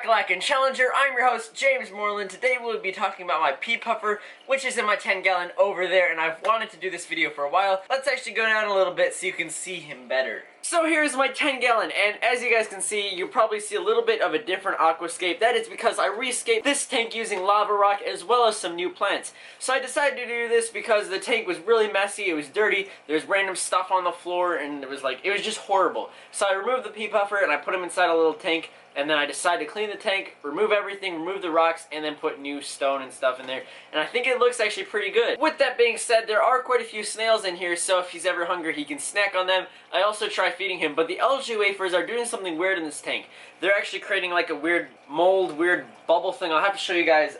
Shakalaka Challenger. I'm your host, James Morelan. Today we'll be talking about my pea puffer, which is in my 10-gallon over there, and I've wanted to do this video for a while. Let's actually go down a little bit so you can see him better. So here's my 10-gallon, and as you guys can see, you probably see a little bit of a different aquascape. That is because I rescaped this tank using lava rock as well as some new plants. So I decided to do this because the tank was really messy, it was dirty, there's random stuff on the floor, and it was just horrible. So I removed the pea puffer and I put him inside a little tank, and then I decided to clean the tank, remove everything, remove the rocks, and then put new stone and stuff in there. And I think it looks actually pretty good. With that being said, there are quite a few snails in here, so if he's ever hungry, he can snack on them. I also try feeding him, but the algae wafers are doing something weird in this tank. They're actually creating like a weird mold, weird bubble thing. I'll have to show you guys.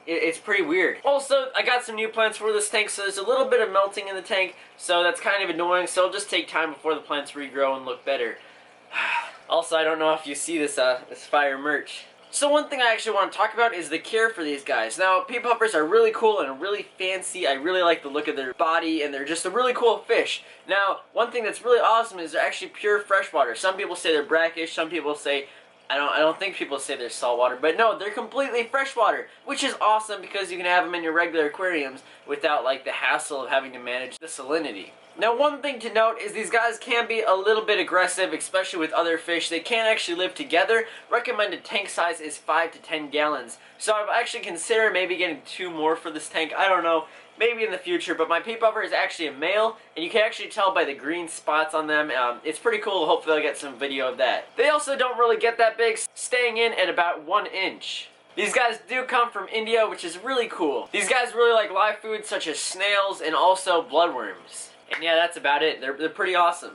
It's pretty weird. Also, I got some new plants for this tank, so there's a little bit of melting in the tank, so that's kind of annoying, so it'll just take time before the plants regrow and look better. Also, I don't know if you see this fire merch. So one thing I actually want to talk about is the care for these guys. Now, pea puffers are really cool and really fancy. I really like the look of their body, and they're just a really cool fish. Now, one thing that's really awesome is they're actually pure freshwater. Some people say they're brackish, some people say, I don't think people say they're saltwater, but no, they're completely freshwater, which is awesome because you can have them in your regular aquariums without like the hassle of having to manage the salinity. Now, one thing to note is these guys can be a little bit aggressive, especially with other fish. They can't actually live together. Recommended tank size is 5 to 10 gallons. So I've actually considered maybe getting 2 more for this tank. I don't know, maybe in the future, but my pea puffer is actually a male, and you can actually tell by the green spots on them. It's pretty cool. Hopefully I'll get some video of that. They also don't really get that big, staying in at about 1 inch. These guys do come from India, which is really cool. These guys really like live foods such as snails and also bloodworms. And yeah, that's about it. They're pretty awesome.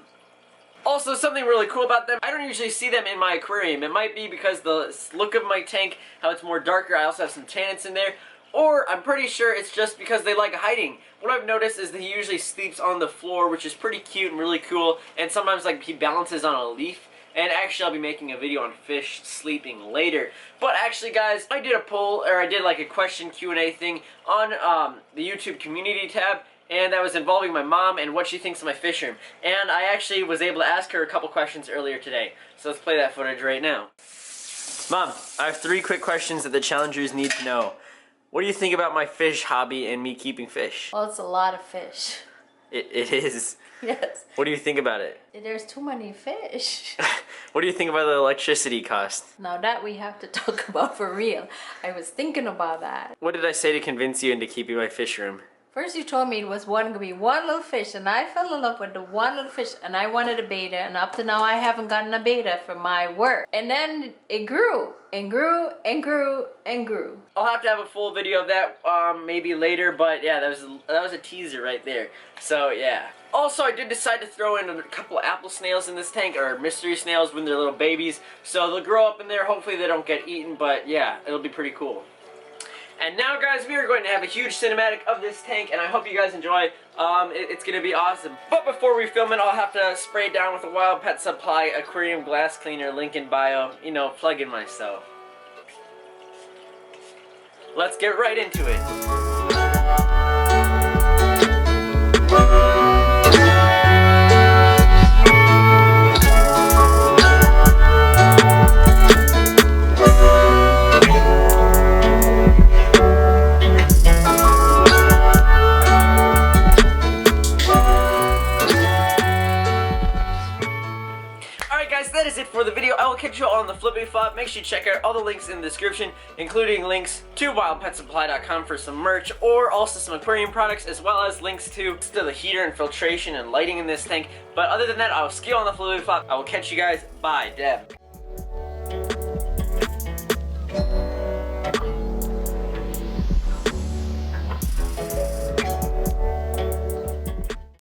Also, something really cool about them, I don't usually see them in my aquarium. It might be because the look of my tank, how it's more darker. I also have some tannins in there. Or I'm pretty sure it's just because they like hiding. What I've noticed is that he usually sleeps on the floor, which is pretty cute and really cool. And sometimes like he balances on a leaf. And actually I'll be making a video on fish sleeping later. But actually guys, I did a poll, or I did like a question Q&A thing on the YouTube community tab. And that was involving my mom and what she thinks of my fish room. And I actually was able to ask her a couple questions earlier today. So let's play that footage right now. Mom, I have 3 quick questions that the challengers need to know. What do you think about my fish hobby and me keeping fish? Well, it's a lot of fish. It is? Yes. What do you think about it? There's too many fish. What do you think about the electricity cost? Now that we have to talk about for real. I was thinking about that. What did I say to convince you into keeping my fish room? First you told me it was gonna be one little fish, and I fell in love with the one little fish, and I wanted a beta, and up to now I haven't gotten a beta for my work. And then it grew and grew and grew and grew. I'll have to have a full video of that maybe later, but yeah, that was a teaser right there. So yeah. Also, I did decide to throw in a couple apple snails in this tank, or mystery snails when they're little babies. So they'll grow up in there. Hopefully they don't get eaten, but yeah, it'll be pretty cool. And now guys, we are going to have a huge cinematic of this tank, and I hope you guys enjoy. It's going to be awesome. But before we film it, I'll have to spray it down with a Wild Pet Supply Aquarium Glass Cleaner, link in bio. You know, plug in myself. Let's get right into it. That is it for the video. I will catch you all on the flippity flop. Make sure you check out all the links in the description, including links to wildpetsupply.com for some merch, or also some aquarium products, as well as links to the heater and filtration and lighting in this tank. But other than that, I will see you on the flippity flop. I will catch you guys. Bye, Deb.